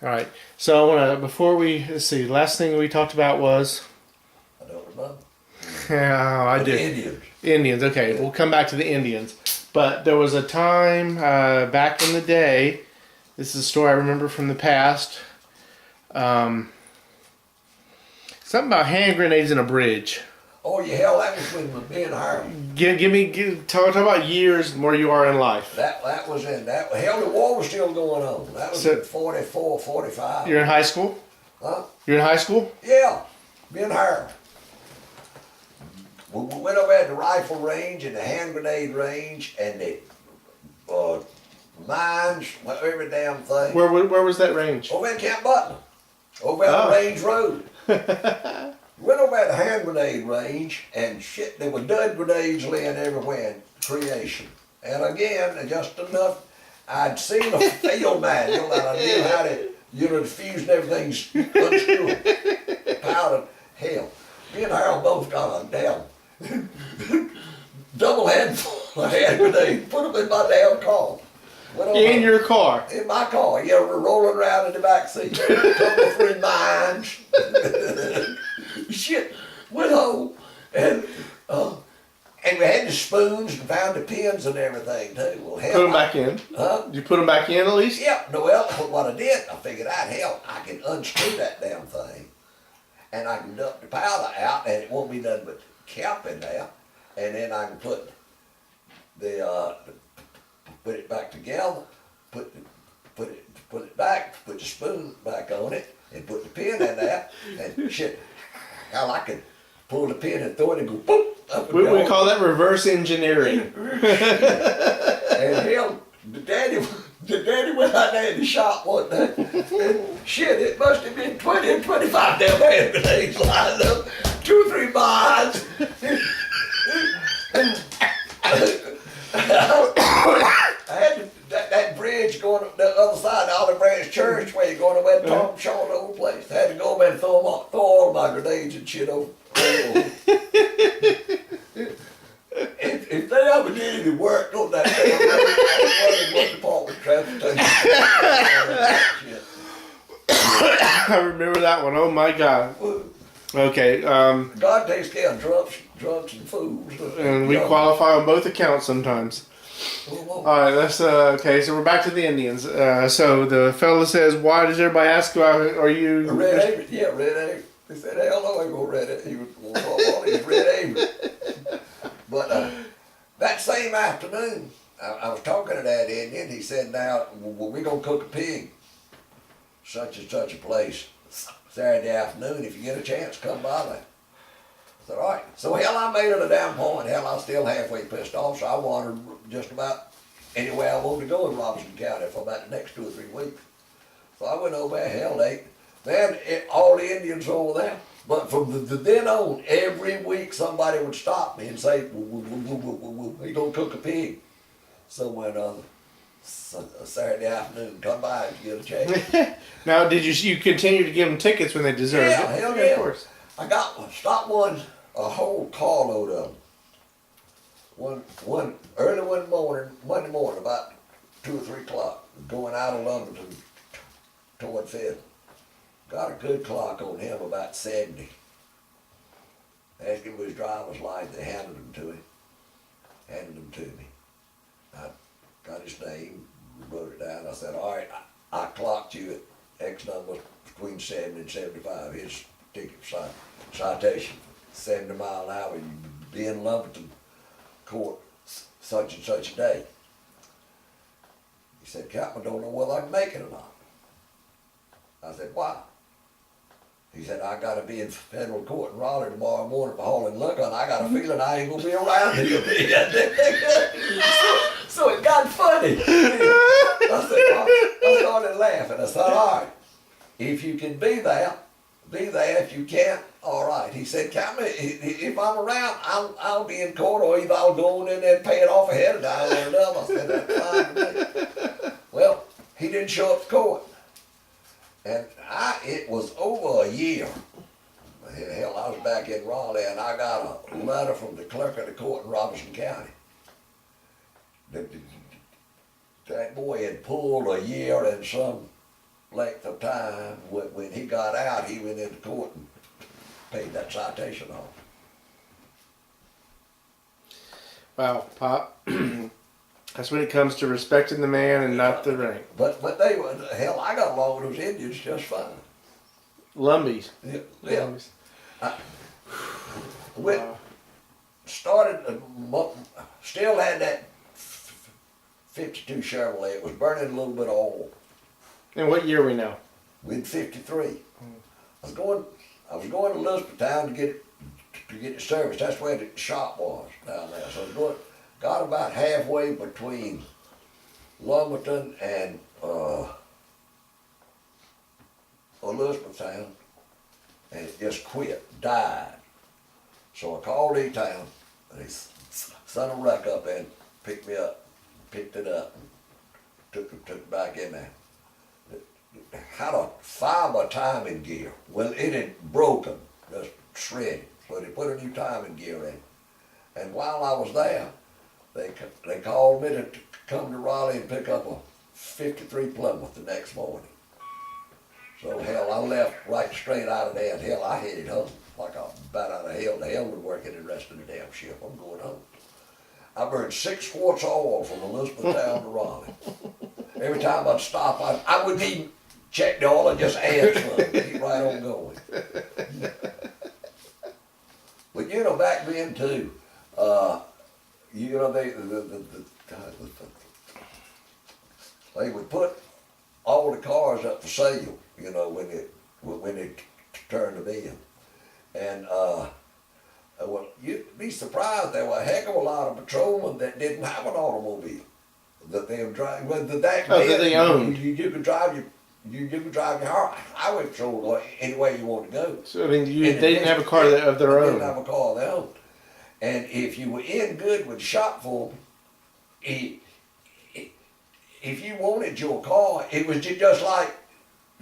All right. So I want to, before we, let's see, last thing we talked about was, I don't remember. yeah, I The do. Indians. Indians. Okay, we'll come back to the Indians. But there was a time back in the day, this is a story I remember from the past, something about hand grenades in a bridge. Oh, yeah, hell, that was when me and Harold. Talk about years where you are in life. That was in that. Hell, the war was still going on. That was in 44, 45. You're in high school? Huh? You're in high school? Yeah, me and Harold. We went over at the rifle range and the hand grenade range and the mines, every damn thing. Where was that range? Over in Camp Butler, over at the Range Road. Went over at the hand grenade range and shit, there were dud grenades laying everywhere in creation. And again, just enough, I'd seen a field manual and I knew how to, defuse and everything's unscrewed. Powder, hell. Me and Harold both got a damn double handful of hand grenades, put them in my damn car. In your car? In my car, yeah, we're rolling around in the back seat. Couple of free mines. Shit, went home. And we had the spoons and found the pins and everything too. Well, hell, put them back in? Huh? Did you put them back in at least? Yeah, no, well, what I did, I figured out, hell, I can unscrew that damn thing. And I can dump the powder out and it won't be nothing but cap in there. And then I can put put it back together, put it back, put the spoon back on it, and put the pin in there, and shit, hell, I could pull the pin and throw it and go boop. Up and We call that reverse engineering. And hell, the daddy went out there in the shop one day, and shit, it must have been 20 or 25 damn hand grenades lined up, 2 or 3 mines. I had that bridge going up the other side of Olive Branch Church where you're going over at Tom Shaw's old place. I had to go over there and throw all my grenades and shit over. If they ever did any work on that thing, I was Department of Transportation. I remember that one. Oh my God. Okay. God takes care of drunks and fools. And we qualify on both accounts sometimes. All right, let's. Okay, so we're back to the Indians. So the fella says, "Why does everybody ask you? Are you?" Red Avery, yeah, Red Avery. He said, "Hell no, I go Red Avery." He was Red Avery. But that same afternoon, I was talking to that Indian. He said, "Now we're gonna cook a pig, such and such a place, Saturday afternoon. If you get a chance, come by there." I said, all right. So hell, I made it a damn point. Hell, I was still halfway pissed off, so I wandered just about anywhere I wanted to go in Robertson County for about the next 2 or 3 weeks. So I went over there, hell, all the Indians over there. But from the then on, every week somebody would stop me and say, we gonna cook a pig. So when Saturday afternoon, come by if you get a chance. Now, did you continue to give them tickets when they deserved it? Yeah, hell yeah. Of course. I stopped a whole carload of them. One early Monday morning, about 2 or 3 o'clock, going out of London toward Fiddle. Got a good clock on him, about 70. Asked him for his driver's license, they handed them to me. I got his name, wrote it down. I said, all right, I clocked you at X number between 70 and 75. His ticket citation, 70 mile an hour, you be in Lumberton court such and such a day. He said, Captain, I don't know whether I can make it or not. I said, why? He said, I gotta be in federal court in Raleigh tomorrow morning for hauling liquor, and I got a feeling I ain't gonna be around here. So it got funny. I started laughing. I said, all right, if you can be there. If you can't, all right. He said, Captain, if I'm around, I'll be in court, or either I'll go in there and pay it off ahead of time or another. I said, that's fine with me. Well, he didn't show up to court. And it was over a year. Hell, I was back in Raleigh, and I got a letter from the clerk of the court in Robertson County. That boy had pulled a year and some length of time. When he got out, he went into court and paid that citation off. Wow, Pop. That's when it comes to respecting the man and not the rank. But they were, hell, I got along with those Indians just fine. Lumbies. Yeah. Lumbies. Wow. Started, still had that 52 Chevrolet. It was burning a little bit of oil. And what year are we now? We're 53. I was going to Elizabethtown to get the service. That's where the shop was down there. So I was got about halfway between Lumberton and Elizabethtown, and it just quit, died. So I called E-Town, and they sent a wreck up and picked me up, picked it up, and took it back in there. It had a fiber timing gear. Well, it had broken, just shredded. So they put a new timing gear in. And while I was there, they called me to come to Raleigh and pick up a 53 Plymouth the next morning. So hell, I left right straight out of there, and hell, I headed home like a bat out of hell. The hell would work in the rest of the damn ship. I'm going home. I burned 6 quarts of oil from Elizabethtown to Raleigh. Every time I'd stop, I wouldn't even check the oil, I'd just add some, keep right on going. But you know, back then too, you know, they would put all the cars up for sale, you know, when they turned them in. And well, you'd be surprised, there were a heck of a lot of patrolmen that didn't have an automobile that they were driving. That they owned. You could drive your highway patrol any way you wanted to go. So I mean, they didn't have a car of their own. They didn't have a car of their own. And if you were in good with the shop for them, if you wanted your car, it was just like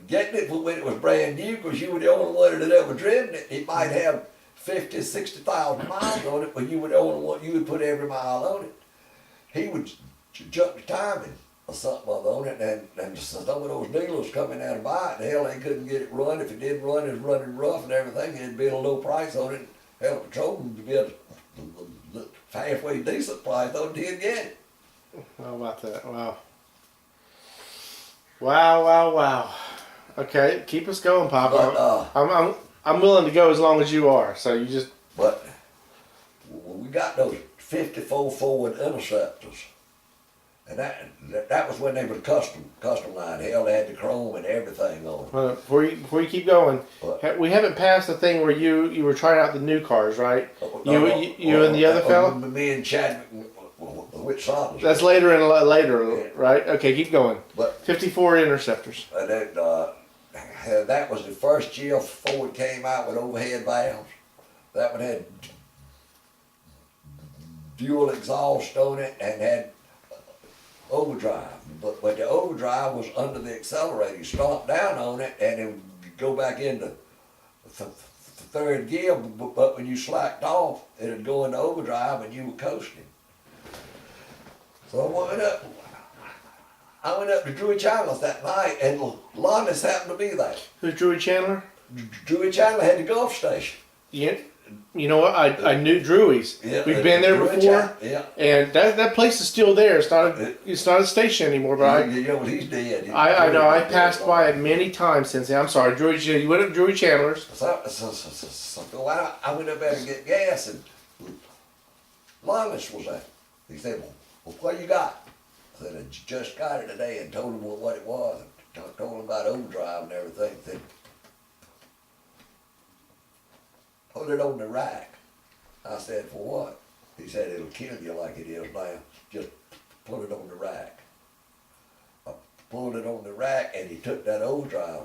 getting it when it was brand new, because you were the only one that had ever driven it. It might have 50, 60,000 miles on it, but you were the only one, you would put every mile on it. He would jump the timing or something on it, and some of those dealers coming out to buy it, and hell, they couldn't get it run. If it did run, it was running rough and everything, it'd be a low price on it. Hell, the patrolman would be a halfway decent price on it, he'd get it. How about that? Wow. Wow. Okay, keep us going, Papa. But, I'm willing to go as long as you are. So you just. But we got those 54 Ford Interceptors, and that was when they were custom line. Hell, they had the chrome and everything on them. Before you keep going, we haven't passed the thing where you were trying out the new cars, right? You and the other fellow. Me and Chadwick. Which side? That's later, right? Okay, keep going. But 54 Interceptors. And that was the first year Ford came out with overhead valves. That one had dual exhaust on it and had overdrive. But the overdrive was under the accelerator. You stomp down on it and it would go back into the third gear. But when you slacked off, it would go into overdrive and you were coasting. So I went up to Drewy Chandler's that night, and Lonnis happened to be there. Who's Drewy Chandler? Drewy Chandler had the Gulf station. Yeah. You know what? I knew Drewy's. Yeah, We've been there before. Yeah. And that place is still there. It's not a station anymore. But you know what, he's dead. I know. I passed by it many times since then. I'm sorry, Drewy. You went up to Drewy Chandler's. So I went up there to get gas, and Lonnis was there. He said, well, what you got? I said, I just got it today, and told him what it was. I told him about overdrive and everything. He said, put it on the rack. I said, for what? He said, it'll kill you like it is now. Just put it on the rack. I pulled it on the rack, and he took that overdrive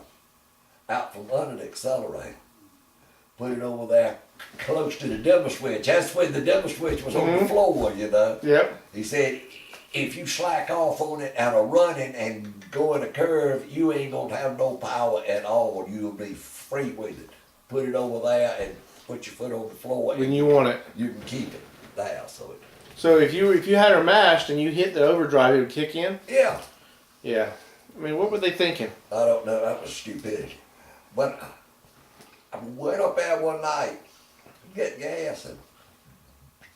out from under the accelerator, put it over there close to the dimmer switch. That's when the dimmer switch was on the floor, you know. Yep. He said, if you slack off on it and are running and go in a curve, you ain't gonna have no power at all. You'll be free with it. Put it over there and put your foot on the floor. When you want it. You can keep it there. So if you had her mashed and you hit the overdrive, it would kick in? Yeah. Yeah. I mean, what were they thinking? I don't know. That was stupidity. But I went up there one night to get gas, and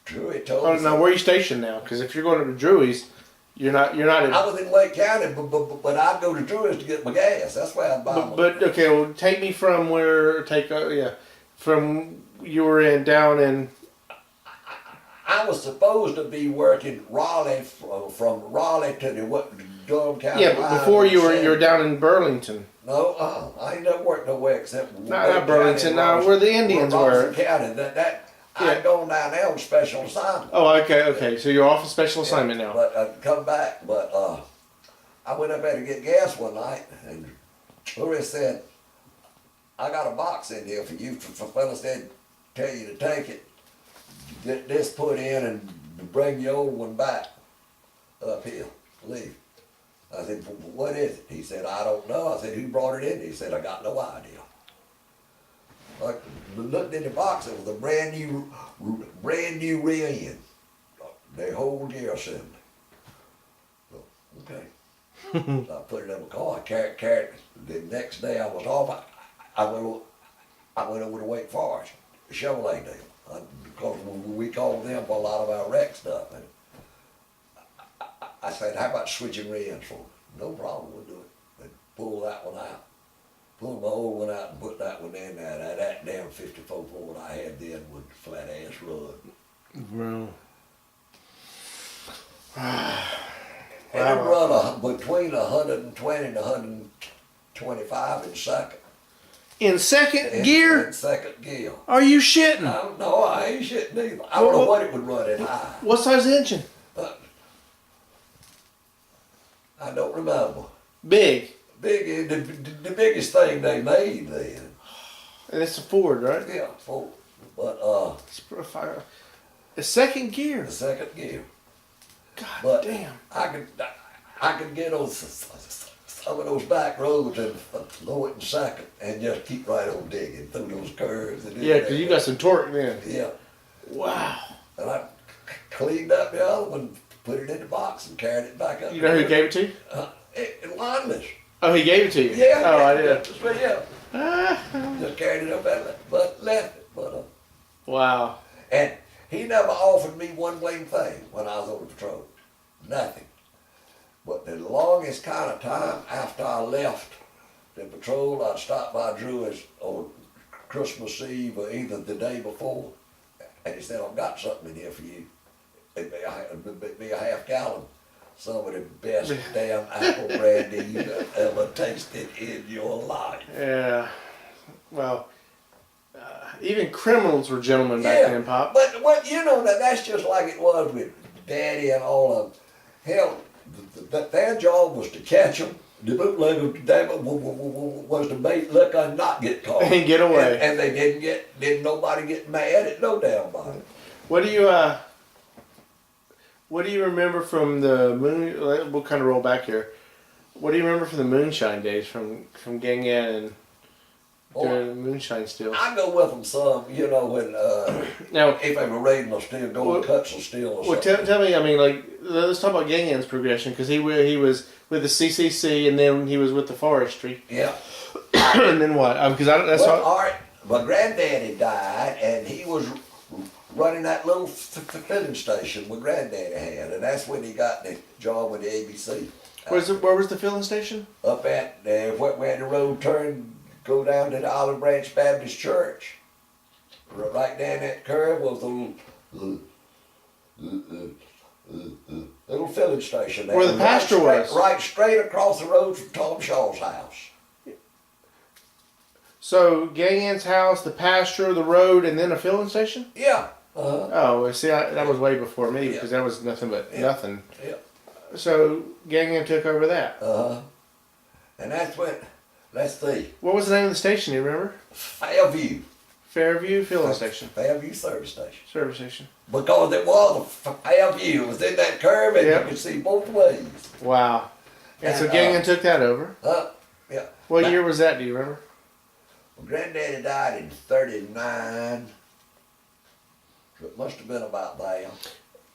Drewy told Oh, us. now where are you stationed now? Because if you're going to Drewey's, you're not in. I was in Lake County, but I'd go to Drew's to get my gas. That's where I'd buy But okay, well, take me from where. From you were in down in. I was supposed to be working Raleigh from Raleigh to the Durham County. Yeah, but before you were down in Burlington. No, I ain't never worked nowhere except Not Burlington. Now where the Indians were. County. I'd gone down there on special assignment. Oh, okay. So you're off a special assignment now. But I'd come back. But I went up there to get gas one night, and tourist said, "I got a box in here for you." For fellas said, "Tell you to take it. Get this put in and bring your old one back up here. Leave." I said, "What is it?" He said, "I don't know." I said, "Who brought it in?" He said, "I got no idea." I looked in the box. It was a brand new rear end. The whole gear cylinder. So, okay. So I put it in my car. I carried it. The next day I was off. I went over to Wake Forest, Chevrolet deal. Because we called them for a lot of our wreck stuff. And I said, "How about switching rims for it?" "No problem, we'll do it." They pulled that one out. Pulled my old one out and put that one in there. That damn 54 Ford I had then with flat ass run. Well. And it run between 120 and 125 in second. In second gear? In second gear. Are you shitting? I don't know, I ain't shitting either. I don't know what it would run at high. What size engine? I don't remember. Big. The biggest thing they made then. And it's a Ford, right? Yeah, Ford. But a second gear. the second gear. God But damn. I could get on some of those back roads and low it in second and just keep right on digging through those curves. And Yeah, because you got some torque then. Yeah. Wow. And I cleaned up the other one, put it in the box and carried it back up. You know who gave it to you? In Linus. Oh, he gave it to you? Yeah. Oh, I did. Yeah. Just carried it up but left it. Wow. And he never offered me one blame thing when I was on the patrol. Nothing. But the longest kind of time after I left the patrol, I'd stop by Drew's on Christmas Eve or either the day before, and he said, "I've got something in here for you." It'd be a half gallon. Some of the best damn apple brandy you've ever tasted in your life. Yeah. Well, even criminals were gentlemen back then, Pop. But that's just like it was with Daddy and all of them. Hell, their job was to catch them. The bootlegger was to make look and not get caught And get away. And they didn't nobody get mad at no damn body. What do you remember from the moon? We'll kind of roll back here. What do you remember from the moonshine days from Gang Yan and doing the moonshine still? I go with them some, when now if they were raiding a steel, going cuts of steel or well, something. tell me. I mean, let's talk about Gang Yan's progression because he was with the CCC and then he was with the forestry. Yeah. And then what? Because all right. My granddaddy died, and he was running that little filling station my granddaddy had, and that's when he got the job with the ABC. Where was the filling station? Up at where the road turned, go down to the Olive Branch Baptist Church. Right down that curve was the little filling station there. Where the pastor was. Right straight across the road from Tom Shaw's house. So Gang Yan's house, the pasture, the road, and then a filling station? Yeah. Oh, well, see, that was way before me because that was nothing but nothing. Yeah. So Gang Yan took over that. And that's when, let's see. What was the name of the station? You remember? Fairview. Fairview filling station. Fairview service station. Service station. Because it was a Fairview. It was in that curve and you could see both ways. Wow. And so Gang Yan took that over. Yeah. What year was that? Do you remember? My granddaddy died in 39. So it must have been about there.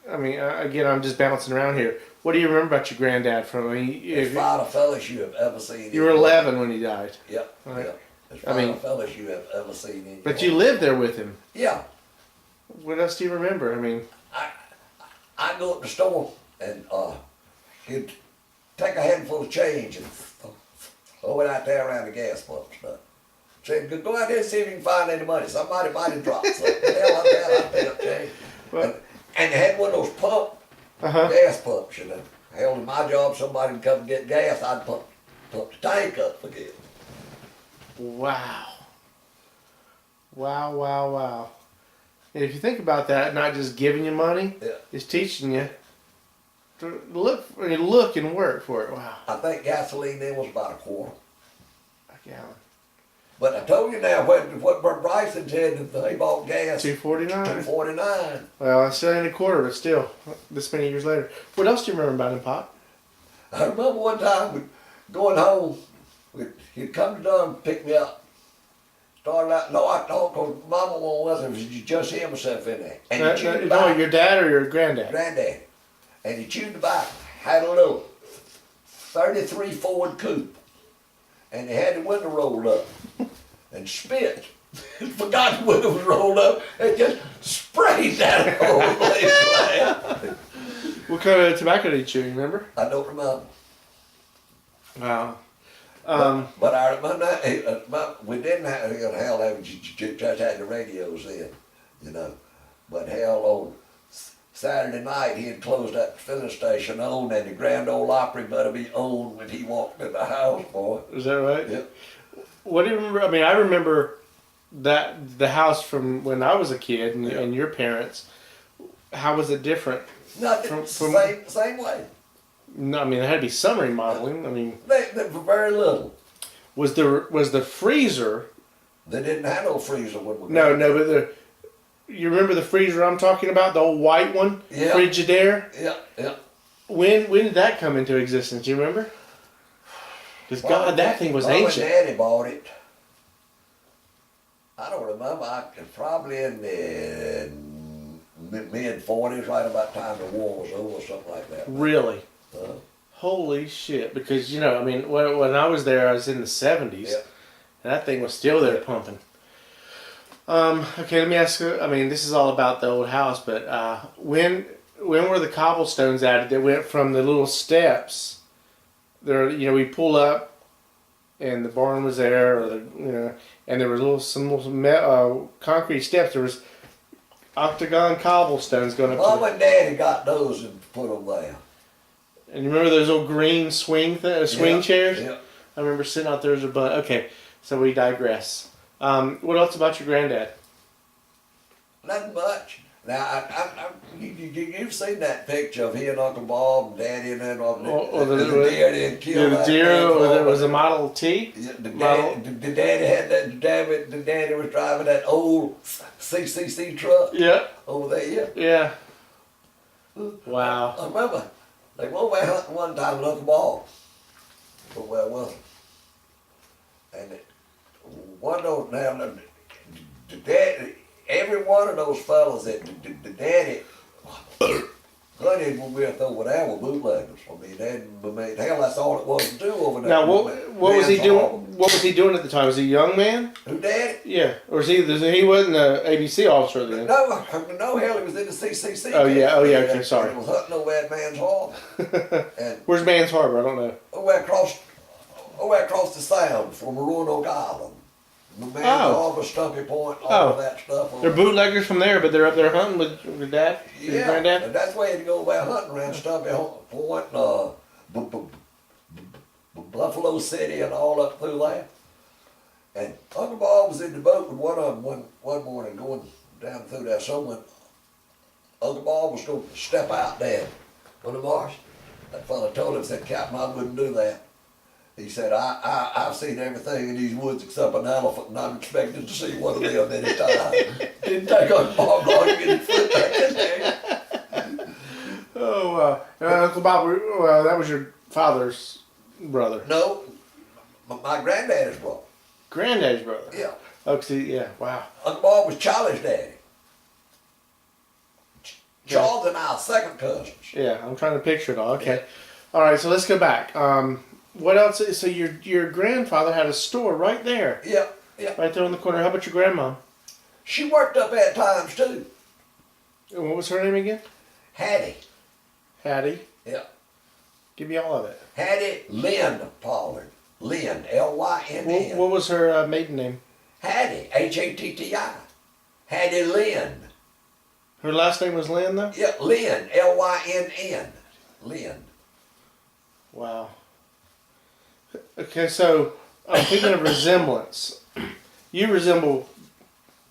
I mean, again, I'm just bouncing around here. What do you remember about your granddad from? I mean, As fine a fellas you have ever seen. you were 11 when he died. Yep. Right. Yep. As fine a fellas you have ever seen in. But you lived there with him. Yeah. What else do you remember? I mean, I go up the store and he'd take a handful of change and throw it out there around the gas pump stuff. Said, go out there and see if you can find any money. Somebody might have dropped something. I picked up change. well, And they had one of those gas pumps, you know. Hell, in my job, somebody would come and get gas, I'd pump the tank up again. wow. Wow, wow, wow. And if you think about that, not just giving you money, it's teaching you to look and work for it. Wow. I think gasoline then was about $0.25. A gallon. But I told you now, what Bryson said, that they bought gas. $2.49. $2.49. Well, it's still ain't a quarter, but still, this many years later. What else do you remember about him, Pop? I remember one time going home, he'd come to Durham and pick me up. Started out, no, I don't, because Mama wasn't, it was just him myself in there. And he chewed the back. Your dad or your granddad? Granddad. And he chewed the back, had a little 33 Ford coupe. And he had the window rolled up and spit. Forgot the window was rolled up and just sprayed down the whole place. What kind of tobacco did you chew, you remember? I don't remember. Wow. But I remember we didn't have, hell, just had the radios then, you know. But hell, on Saturday night, he had closed that filling station on, and the Grand Ole Opry better be on when he walked in the house, boy. Is that right? Yep. What do you remember? I mean, I remember that the house from when I was a kid and your parents. How was it different? Nothing, same way. No, I mean, it had to be some remodeling. I mean, They were very little. was the freezer? They didn't have no freezer when we No, but you remember the freezer I'm talking about, the old white one, Yeah. Frigidaire? Yeah. When did that come into existence? Do you remember? Because God, that thing was ancient. When Daddy bought it, I don't remember. Probably in the mid-40s, right about the time the war was over, or something like that. Really? Holy shit! Because I mean, when I was there, I was in the 70s, and that thing was still there pumping. Okay, let me ask you. I mean, this is all about the old house, but when were the cobblestones added that went from the little steps? There, we pull up, and the barn was there, or and there was some little concrete steps. There was octagon cobblestones going up. Mom and Daddy got those and put them there. And you remember those old green swing chairs? Yeah. I remember sitting out there as a bunch. Okay, so we digress. What else about your granddad? Nothing much. Now, you've seen that picture of he and Uncle Bob and Daddy and then the deer didn't kill the that deer. thing. There was a Model T. Yeah, the daddy had that. The daddy was driving that old CCC truck. Yeah. Over there. Yeah. Wow. I remember they went away hunting one time with Uncle Bob. But where was it? And one of those now, the daddy, every one of those fellas that the daddy hunted with over there were bootleggers. I mean, hell, that's all it was to do over there. Now, what was he doing? What was he doing at the time? Was he a young man? Who, Daddy? Yeah. Or he wasn't an ABC officer then? No, hell, he was in the CCC. Oh yeah. Okay, sorry. He was hunting over at Man's Harbor. And where's Man's Harbor? I don't know. over across the Sound from Roanoke Island. The Man's Harbor, Stumpy Point, all of that stuff. They're bootleggers from there, but they're up there hunting with Dad? Yeah, Granddad? and that's why you go there hunting around Stumpy Point, Buffalo City and all up through there. And Uncle Bob was in the boat with one of them one morning going down through there somewhere. Uncle Bob was going to step out there on the marsh. That fella told him, said, Captain, I wouldn't do that. He said, I've seen everything in these woods except an elephant, and I'm expecting to see one of them any time. Didn't take Uncle Bob long to get his foot back in there. Oh, wow. Uncle Bob, well, that was your father's brother. No, my granddaddy's brother. Granddad's brother? Yeah. Oh, see, yeah, wow. Uncle Bob was Charlie's daddy. Charles and I are second cousins. Yeah, I'm trying to picture it all. Okay. All right, so let's go back. What else? So your grandfather had a store right there. Yeah, yeah. Right there on the corner. How about your grandma? She worked up at times too. And what was her name again? Hattie. Hattie. Yeah. Give me all of it. Hattie Lynn Pollard. Lynn, Lynn. What was her maiden name? Hattie, Hatti. Hattie Lynn. Her last name was Lynn, though? Yeah, Lynn, Lynn. Lynn. Wow. Okay, so I'm thinking of resemblance. You resemble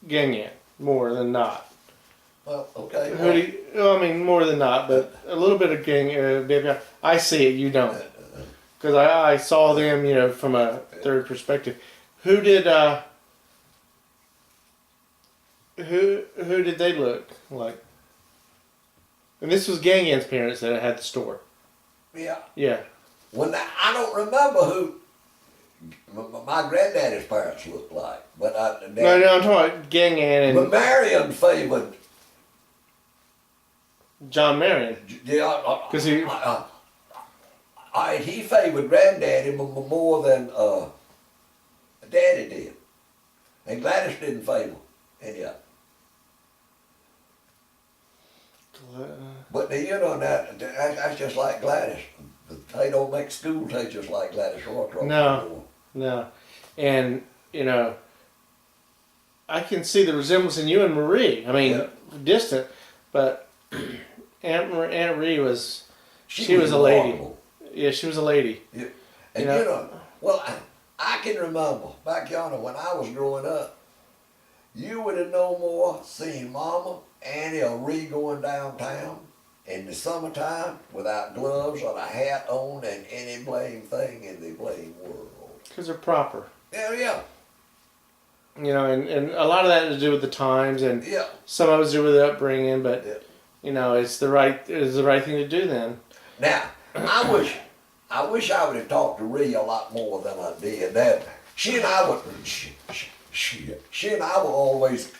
Ganyan more than not. Well, okay. Who do you, well, I mean, more than not, but a little bit of Ganyan. I see it, you don't. Because I saw them, you know, from a third perspective. Who did they look like? And this was Ganyan's parents that had the store. Yeah. Yeah. I don't remember who my granddaddy's parents looked like, but No, I'm talking about Ganyan and but Marion favored. John Marion. Yeah. Because he. He favored granddaddy more than daddy did, and Gladys didn't favor any of it. But you know that's just like Gladys. They don't make school teachers like Gladys Roycroft. No, and you know, I can see the resemblance in you and Marie. I mean, distant, but Aunt Marie was she was a lady. Yeah, she was a lady. Yeah. And you know, well, I can remember back yonder when I was growing up, you would have no more seen Mama, Annie, or Ree going downtown in the summertime without gloves or a hat on and any blame thing in the blame world. Because they're proper. Yeah. You know, and a lot of that has to do with the times, and Yeah. some of it has to do with the upbringing, but Yeah. you know, it's the right thing to do then. Now, I wish I would have talked to Ree a lot more than I did. That she and I were always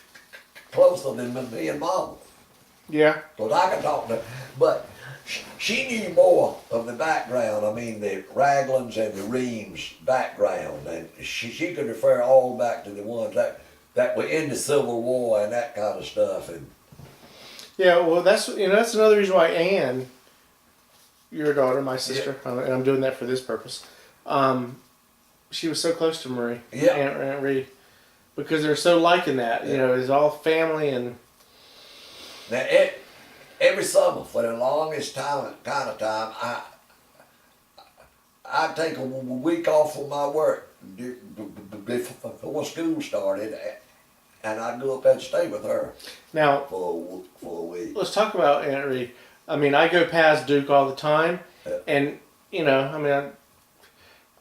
closer than me and Mama. Yeah. Because I could talk to her, but she knew more of the background. I mean, the Raglins and the Reams background, and she could refer all back to the ones that were in the Civil War and that kind of stuff. And yeah, well, that's another reason why Ann, your daughter, my sister, and I'm doing that for this purpose. She was so close to Marie, Aunt Reed, because they're so like in that. You know, it's all family and. Now, every summer for the longest time, I'd take a week off from my work before school started, and I'd go up and stay with her. Now, for a week. Let's talk about Aunt Reed. I mean, I go past Duke all the time, and you know, I mean,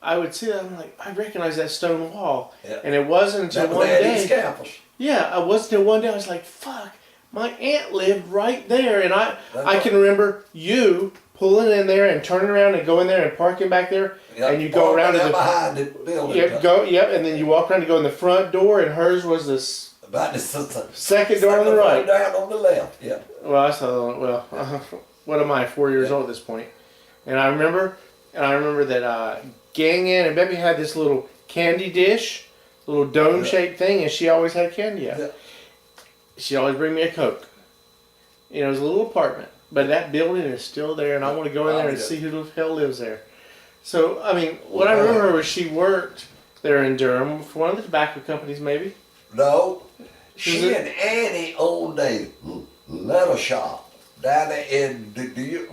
I would see that. I'm like, I recognize that stone wall, and it wasn't until one day. Campus. Yeah, it wasn't until one day I was like, fuck. My aunt lived right there, and I can remember you pulling in there and turning around and going there and parking back there, and you go around to the behind the building. And then you walk around to go in the front door, and hers was this about the second door on the right, down on the left. Yeah. Well, I saw. Well, what am I? 4 years old at this point, and I remember that Gang Ann and Beppy had this little candy dish, little dome-shaped thing, and she always had candy out. Yeah. She'd always bring me a Coke. You know, it was a little apartment, but that building is still there, and I want to go in there and see who the hell lives there. So, I mean, what I remember was she worked there in Durham for one of the tobacco companies, maybe? No. She and Annie owned a leather shop down there in,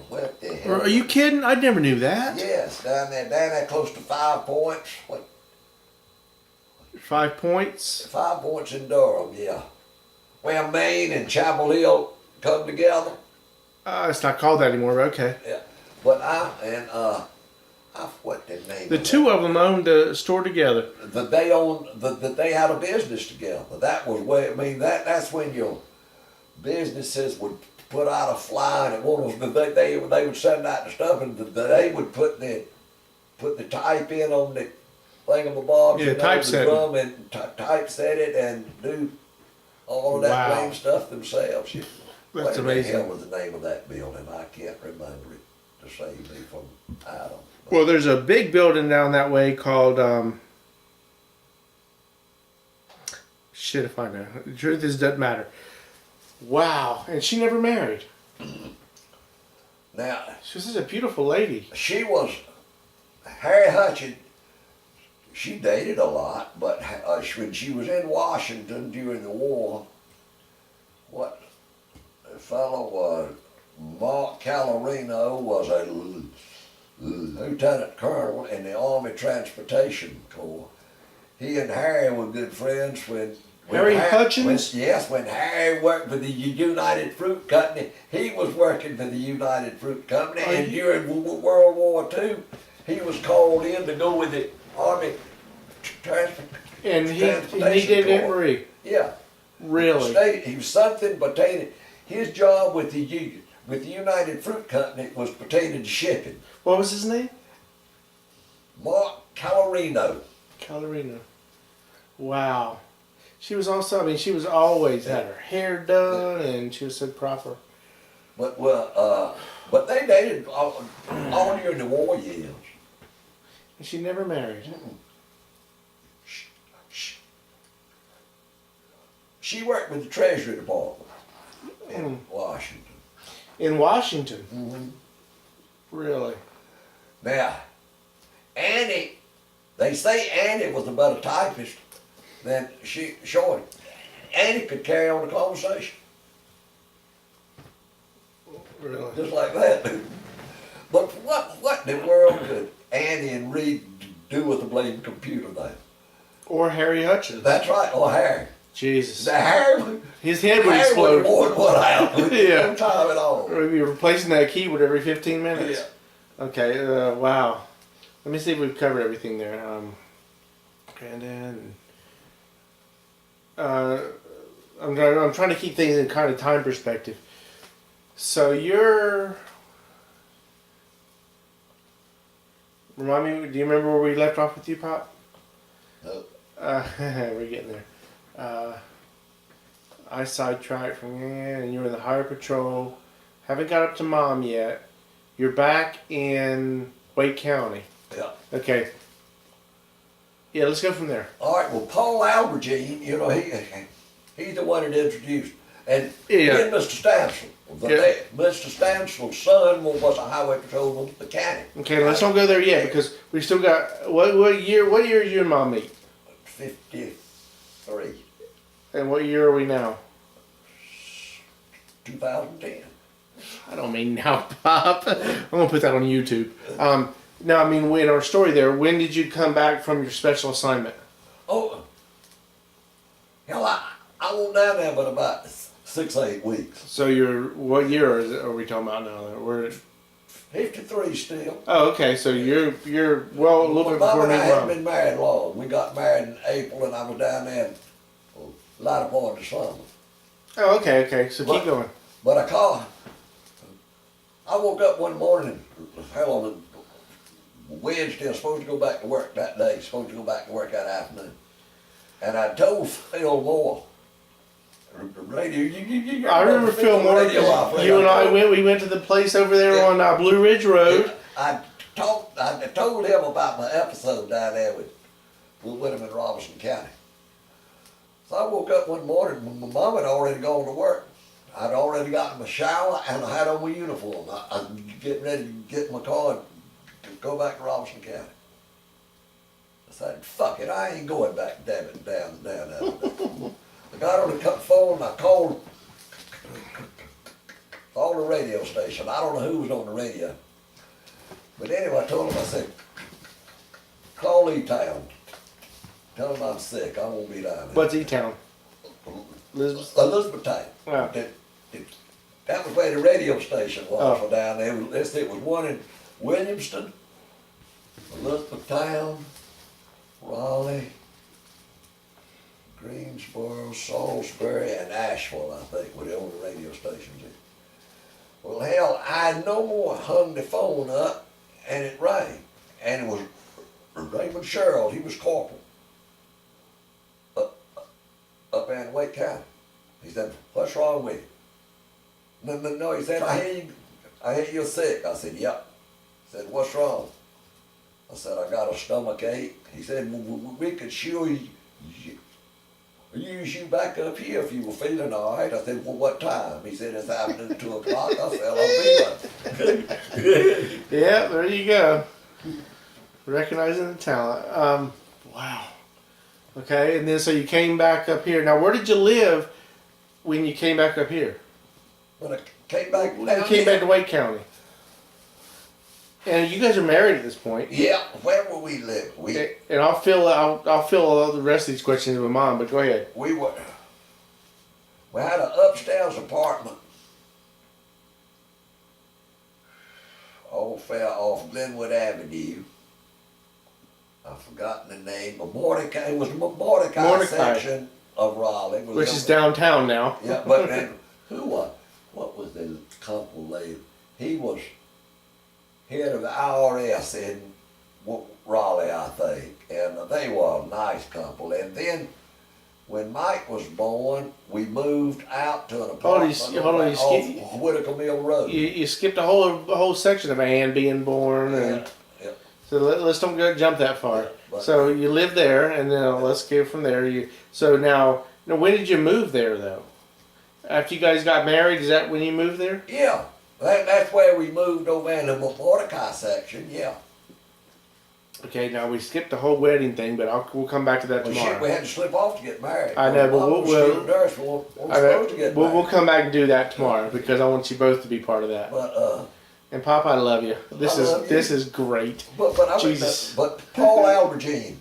what the hell? Are you kidding? I never knew that. Yes, down there close to 5 Points. What? 5 Points? 5 Points in Durham, yeah. Where Maine and Chapel Hill come together. It's not called that anymore, but okay. Yeah, but what the name? The two of them owned the store together. That they had a business together. That was where, I mean, that's when your businesses would put out a flyer, and one was they would send out the stuff, and they would put the type in on the thingamabob. Yeah, typeset it. And typeset it and do all of that blame stuff themselves. That's what amazing. the hell was the name of that building? I can't remember it to save me from Adam. Well, there's a big building down that way called, shit if I know. The truth is, doesn't matter. Wow. And she never married. Now, She was such a beautiful lady. she was, Harry Hutchins, she dated a lot, but when she was in Washington during the war, what the fellow was, Mark Calorino was a lieutenant colonel in the Army Transportation Corps. He and Harry were good friends when Harry Hutchins? When Harry worked for the United Fruit Company, he was working for the United Fruit Company, and during World War II, he was called in to go with the Army Transportation. And he did it, Marie. Yeah. Really? He was something pertaining. His job with the United Fruit Company was pertaining to shipping. What was his name? Mark Calorino. Calorino. Wow. She was also, I mean, she was always had her hair done, and she was so proper. But they dated all during the war years. And she never married. She worked with the Treasury Department in Washington. In Washington? Mm-hmm. Really? Now, Annie, they say Annie was a better typist than Shorty. Annie could carry on the conversation. Really? Just like that. But what in the world could Annie and Reed do with the blame computer now? Or Harry Hutchins. That's right, or Harry. Jesus. The Harry, His head would Harry explode. would what out. Yeah. No time at all. Or you're replacing that keyboard every 15 minutes. Yeah. Okay, wow. Let me see if we've covered everything there. Granddad. I'm trying to keep things in kind of time perspective. So you're... Remind me, do you remember where we left off with you, Pop? No. We're getting there. I sidetracked from and you were in the Highway Patrol. Haven't got up to Mom yet. You're back in Wake County. Yeah. Okay. Yeah, let's go from there. All right. Well, Paul Albergine, you know, he's the one that introduced, and he and Mr. Stansel. Mr. Stansel's son was a highway patrolman mechanic. Okay, let's don't go there yet because we still got what year? What year did you and Mom meet? 53. And what year are we now? 2010. I don't mean now, Pop. I'm gonna put that on YouTube. Now, I mean, in our story there, when did you come back from your special assignment? Oh, hell, I went down there but about 6 or 8 weeks. So what year are we talking about now? We're 53 still. Oh, okay. So you're well a little bit Mom before and I me. hadn't been married long. We got married in April, and I was down there in the latter part of the summer. Oh, okay. So keep going. But I woke up one morning, hell, on Wednesday, I was supposed to go back to work that day, supposed to go back to work that afternoon. And I told Phil Moore, the radio, I remember Phil Moore. You and I went to the place over there on Blue Ridge Road. I told him about my episode down there with him in Robertson County. So I woke up one morning, my mom had already gone to work. I'd already gotten my shower and I had on my uniform. I was getting ready to get in my car and go back to Robertson County. I said, fuck it, I ain't going back, damn it, down. I got on the phone and I called the radio station. I don't know who was on the radio. But anyway, I told him, I said, call E-Town. Tell them I'm sick, I won't be down there. What's E-Town? Elizabethtown. Wow. That was where the radio station was down there. It was one in Williamston, Elizabethtown, Raleigh, Greensboro, Salisbury, and Asheville, I think, were the only radio stations in. Well, hell, I no more hung the phone up, and it rang. And it was Raymond Sherrill, he was corporal, up in Wake County. He said, what's wrong with you? No, he said, I hear you're sick. I said, yep. He said, what's wrong? I said, I got a stomach ache. He said, we could sure use you back up here if you were feeling all right. I said, well, what time? He said, it's afternoon 2 o'clock. I said, I'll be there. Yeah, there you go. Recognizing the talent. Wow. Okay, and then so you came back up here. Now, where did you live when you came back up here? When I came back When down you came here, back to Wake County. And you guys are married at this point. yeah, where were we live? And I'll fill all the rest of these questions with mine, but go ahead. We had an upstairs apartment. Fair off Glenwood Avenue. I've forgotten the name. Mordecai. It was Mordecai section of Raleigh. Which is downtown now. Yeah, but then what was the couple name? He was head of the IRS in Raleigh, I think, and they were a nice couple. And then when Mike was born, we moved out to an apartment off Whitaker Mill Road. You skipped a whole section of Ann being born, and Yeah. so let's don't jump that far. Yeah, so you lived there, and then let's go from there. So now when did you move there though? After you guys got married, is that when you moved there? Yeah, that's where we moved over in the Mordecai section. Yeah. Okay, now we skipped the whole wedding thing, but we'll come back to that Well, tomorrow. shit, we had to slip off to get married. I know, but we'll come back and do that tomorrow because I want you both to be part of that. But and Pop, I love you. This love you. is great. But Jesus. But Paul Albergine,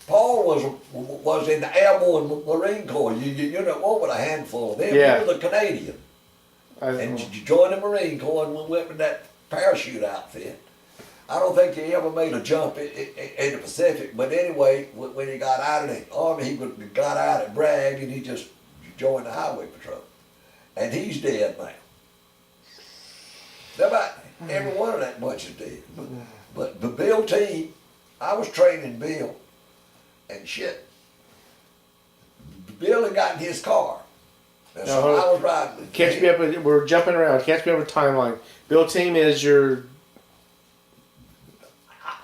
Paul was in the Airborne Marine Corps. You know what with a handful of them. Yeah. He was a Canadian, and you joined the Marine Corps and we went with that parachute outfit. I don't think he ever made a jump in the Pacific, but anyway, when he got out of the Army, he got out at Bragg and he just joined the Highway Patrol. And he's dead now. About every one of that bunch is dead. But the Bill team, I was training Bill, and shit, Bill had gotten his car. And so I was riding. Catch me up, we're jumping around. Catch me up with timeline. Bill team is your...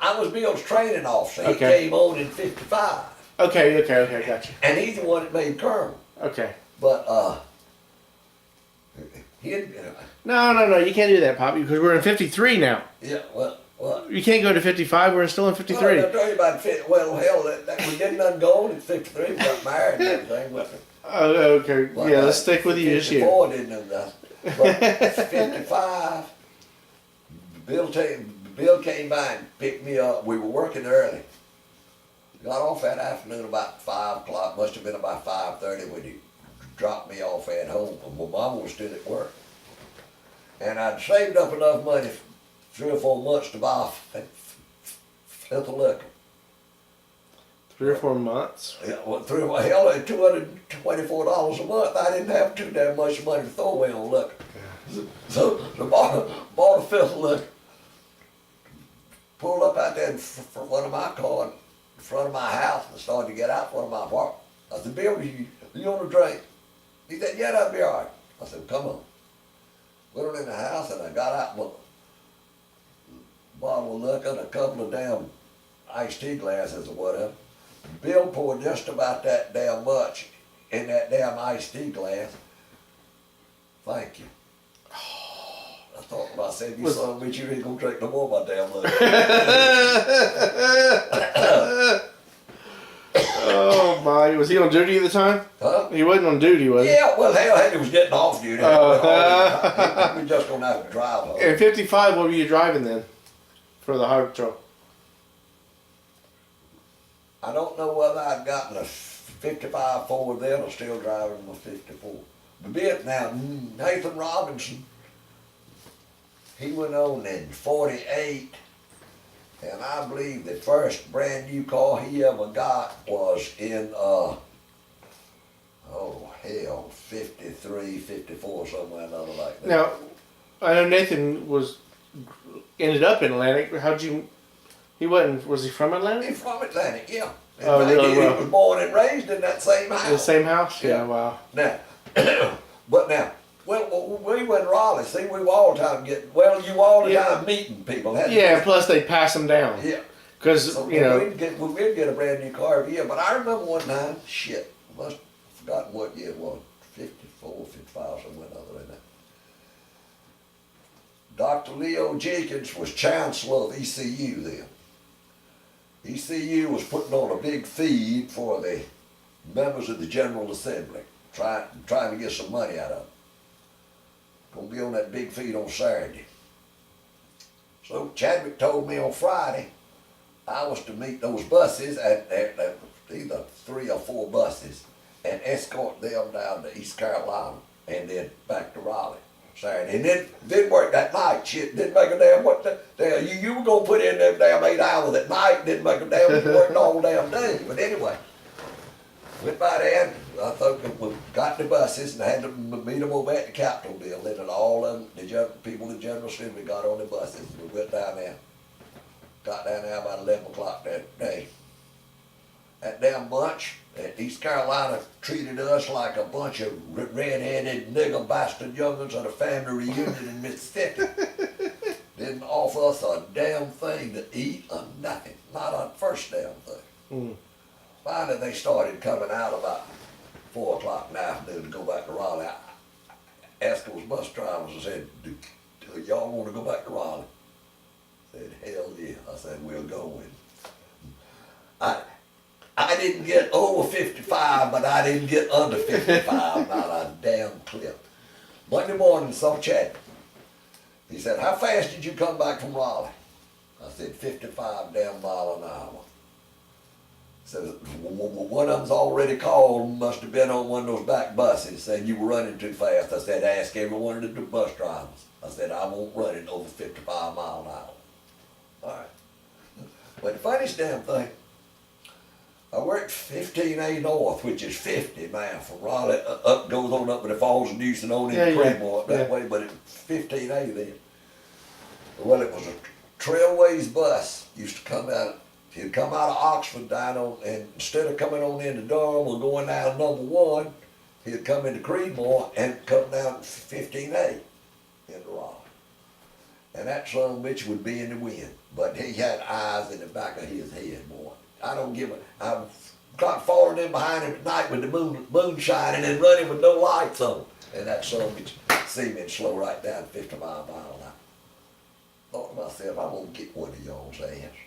I was Bill's training officer. He Okay. came on in 55. Okay, gotcha. And he's the one that made Colonel. Okay. But, No, you can't do that, Pop, because we're in 53 now. yeah, well. You can't go to 55, we're still in 53. Well, I'll tell you about 50. Well, hell, we didn't nothing go on at 53. We got married and everything. Oh, okay. But, Yeah, let's stick with you this year. 54 didn't know nothing. But 55, Bill came by and picked me up. We were working early. Got off that afternoon about 5 o'clock. Must have been about 5:30 when he dropped me off at home. My mama was still at work. And I'd saved up enough money, 3 or 4 months, to buy a fifth of liquor. 3 or 4 months? Yeah, well, hell, at $224 a month, I didn't have too damn much money to throw away on liquor. So bought a fifth of liquor. Pulled up out there in front of my car, in front of my house, and started to get out in front of my apartment. I said, Bill, you want a drink? He said, yeah, that'll be all right. I said, come on. Went on in the house, and I got out my bottle of liquor and a couple of damn iced tea glasses or whatever. Bill poured just about that damn much in that damn iced tea glass. Thank you. I thought to myself, you son of a bitch, you ain't gonna drink no more of my damn liquor. Oh my, was he on duty at the time? Huh? He wasn't on duty, was he? Yeah, well, hell, he was getting off duty. He was just gonna have to drive home. In 55, what were you driving then? For the highway patrol? I don't know whether I'd gotten a 55 Ford then or still driving my 54. But now, Nathan Robinson, he went on in 48, and I believe the first brand new car he ever got was in, 53, 54, somewhere another like that. Now, I know Nathan ended up in Atlantic. Was he from Atlantic? He's from Atlantic, yeah. In Oh, fact, really? he Well, was born and raised in that same house. the same house? Yeah. Yeah, wow. Now, but now, Well, we went to Raleigh. See, we were all the time you all the Yeah. time meeting people. Had to Yeah, and plus they pass them down. Yeah. Because, So you know, we'd get a brand new car every year. But I remember one time, must have forgotten what year it was, 54, 55, somewhere other than that. Dr. Leo Jenkins was chancellor of ECU then. ECU was putting on a big feed for the members of the General Assembly, trying to get some money out of them. Gonna be on that big feed on Saturday. So Chadwick told me on Friday I was to meet those buses at either 3 or 4 buses and escort them down to East Carolina and then back to Raleigh Saturday. And then didn't work that night. Shit, didn't make a damn what the hell. You were gonna put in them damn 8 hours at night, didn't make a damn, you worked all damn day. But anyway, went by there, I thought we got the buses and had to meet them over at the Capitol building, and all of them, the people in General Assembly got on the buses. We went down there. Got down there about 11 o'clock that day. That damn bunch at East Carolina treated us like a bunch of red-headed nigger bastard young'uns at a family reunion in Mississippi. Didn't offer us a damn thing to eat or nothing. Not a first damn thing. Mm. Finally, they started coming out about 4 o'clock in the afternoon to go back to Raleigh. I asked those bus drivers, I said, do y'all want to go back to Raleigh? Said, hell yeah. I said, we're going. I didn't get over 55, but I didn't get under 55, not a damn clip. Monday morning, saw Chad. He said, how fast did you come back from Raleigh? I said, 55 damn mile an hour. So one of them's already called, must have been on one of those back buses, saying you were running too fast. I said, ask every one of the bus drivers. I said, I won't run it over 55 mile an hour. All right. But the funniest damn thing, I worked 15A North, which is 50 now, from Raleigh up, goes on up to the Falls of Houston on into Creedmoor that way, but it's 15A then. Well, it was a Trailways bus, used to come out, he'd come out of Oxford down on, and instead of coming on into Durham or going down number 1, he'd come into Creedmoor and come down 15A into Raleigh. And that son of a bitch would be in the wind, but he had eyes in the back of his head, boy. I don't give a, I got falling in behind him at night with the moon shining and running with no lights on. And that son of a bitch see me and slow right down 50 mile an hour. Thought to myself, I'm gonna get one of y'all's ass.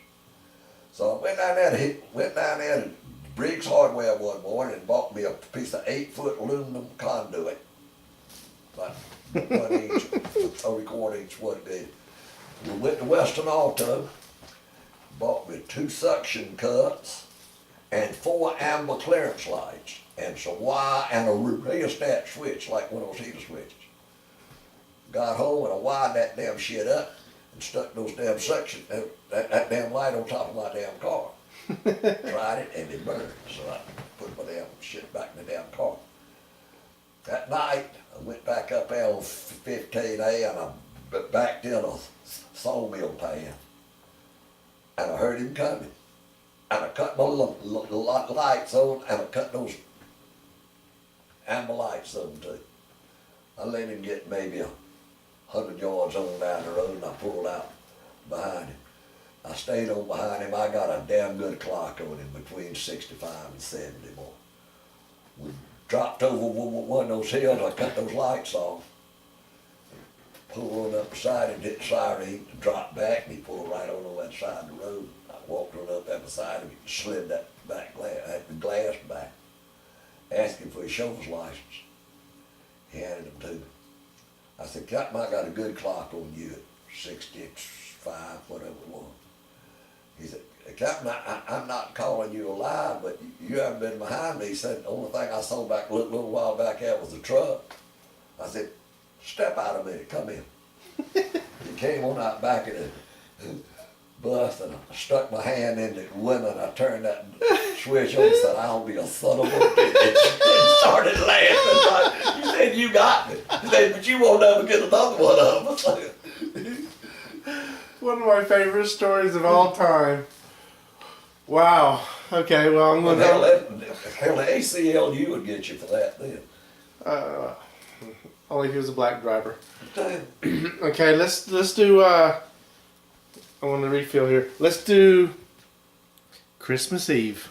So I went down there to Briggs Hardware one morning and bought me a piece of 8-foot aluminum conduit. About 1 inch, 3/4 inch what it is. We went to Western Auto, bought me 2 suction cups and 4 amber clearance lights and some wire and a rheostat switch like one of those heater switches. Got home and I wired that damn shit up and stuck those damn suction, that damn light on top of my damn car. Tried it and it burned, so I put my damn shit back in the damn car. That night, I went back up there on 15A and I backed in a sawmill pan. And I heard him coming. And I cut my lights on and I cut those amber lights on too. I let him get maybe 100 yards on down the road and I pulled out behind him. I stayed on behind him. I got a damn good clock on him between 65 and 70 more. We dropped over one of those hills. I cut those lights off. Pulled on up beside him, hit the siren, dropped back, and he pulled right on that side of the road. I walked on up that beside him, slid that back glass back, asked him for his chauffeur's license. He handed him to me. I said, Captain, I got a good clock on you at 65, whatever it was. He said, Captain, I'm not calling you a lie, but you haven't been behind me. He said, the only thing I saw back a little while back there was the truck. I said, step out a minute, come in. He came on out back of the bus and I stuck my hand in the window and I turned that switch on and said, I'll be a son of a bitch. And started laughing. Like, you said you got me. He said, but you won't ever get another one of them. One of my favorite stories of all time. Wow. Okay, well, I'm going to... Hell, the ACLU would get you for that then. Only if he was a black driver. Damn. Okay, let's do. I want to refill here. Let's do Christmas Eve.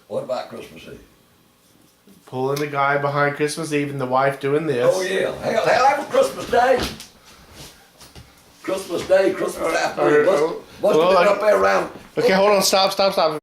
What about Christmas Eve? Pulling the guy behind Christmas Eve and the wife doing this. Oh yeah, hell, that was Christmas Day. Christmas Day, Christmas afternoon. Must have been up there around. Okay, hold on. Stop.